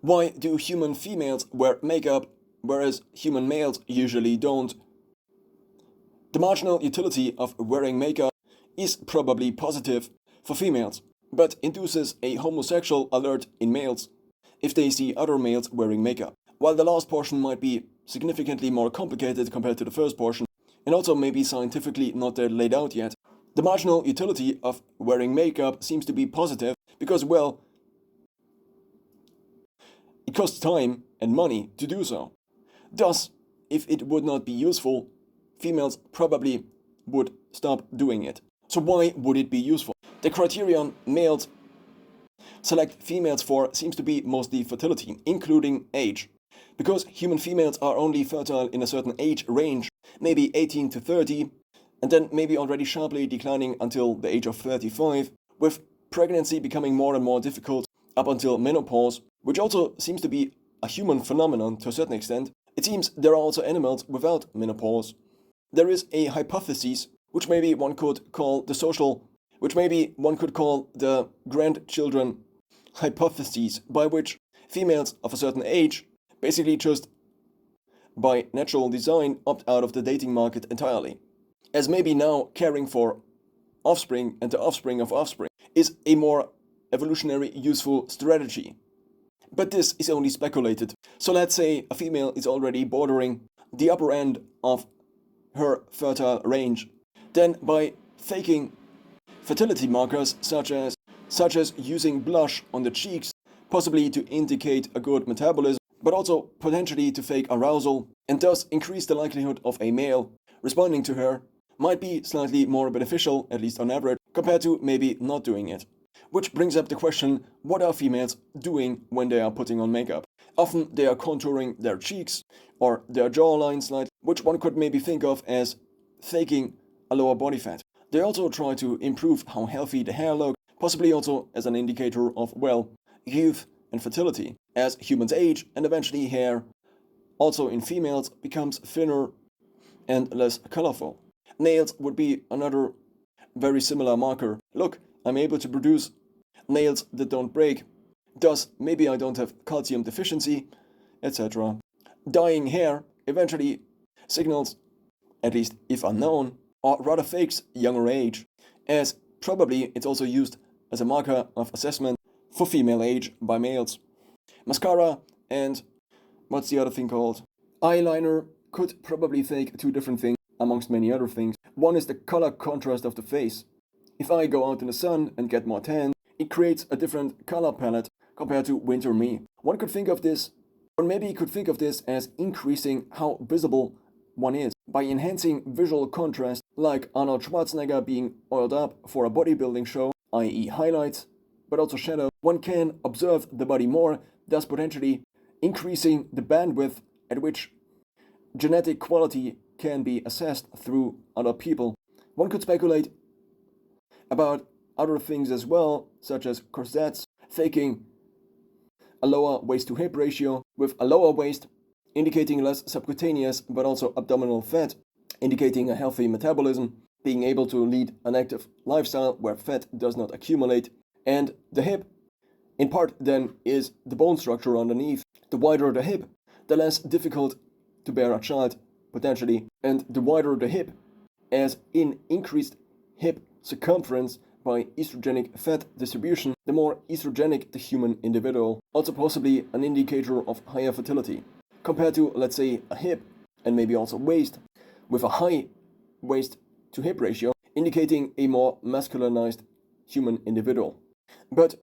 Why do human females wear makeup, whereas human males usually don't? The marginal utility of wearing makeup is probably positive for females, but induces a homosexual alert in males if they see other males wearing makeup. While the last portion might be significantly more complicated compared to the first portion, and also maybe scientifically not there laid out yet, the marginal utility of wearing makeup seems to be positive because, well, it costs time and money to do so. Thus, if it would not be useful, females probably would stop doing it. So why would it be useful? The criterion males select females for seems to be mostly fertility, including age. Because human females are only fertile in a certain age range, maybe 18 to 30, and then maybe already sharply declining until the age of 35, with pregnancy becoming more and more difficult up until menopause, which also seems to be a human phenomenon to a certain extent. It seems there are also animals without menopause. There is a hypothesis, which maybe one could call the grandchildren hypothesis, by which females of a certain age basically just by natural design opt out of the dating market entirely. As maybe now caring for offspring and the offspring of offspring is a more evolutionary useful strategy. But this is only speculated. So let's say a female is already bordering the upper end of her fertile range. Then by faking fertility markers such as using blush on the cheeks, possibly to indicate a good metabolism, but also potentially to fake arousal, and thus increase the likelihood of a male responding to her, might be slightly more beneficial, at least on average, compared to maybe not doing it. Which brings up the question, what are females doing when they are putting on makeup? Often they are contouring their cheeks or their jawline slightly, which one could maybe think of as faking a lower body fat. They also try to improve how healthy the hair looks, possibly also as an indicator of, well, youth and fertility. As humans age and eventually hair, also in females, becomes thinner and less colorful. Nails would be another very similar marker. Look, I'm able to produce nails that don't break. Thus, maybe I don't have calcium deficiency, etc. Dyeing hair eventually signals, at least if unknown, or rather fakes younger age, as probably it's also used as a marker of assessment for female age by males. Mascara and what's the other thing called? Eyeliner could probably fake two different things amongst many other things. One is the color contrast of the face. If I go out in the sun and get more tan, it creates a different color palette compared to winter me. One could think of this, or maybe could think of this as increasing how visible one is. By enhancing visual contrast, like Arnold Schwarzenegger being oiled up for a bodybuilding show, i.e. highlights, but also shadow, one can observe the body more, thus potentially increasing the bandwidth at which genetic quality can be assessed through other people. One could speculate about other things as well, such as corsets, faking a lower waist-to-hip ratio, with a lower waist indicating less subcutaneous but also abdominal fat, indicating a healthy metabolism, being able to lead an active lifestyle where fat does not accumulate, and the hip, in part then, is the bone structure underneath. The wider the hip, the less difficult to bear a child, potentially, and the wider the hip, as in increased hip circumference by estrogenic fat distribution, the more estrogenic the human individual, also possibly an indicator of higher fertility, compared to, let's say, a hip, and maybe also waist, with a high waist-to-hip ratio, indicating a more masculinized human individual. But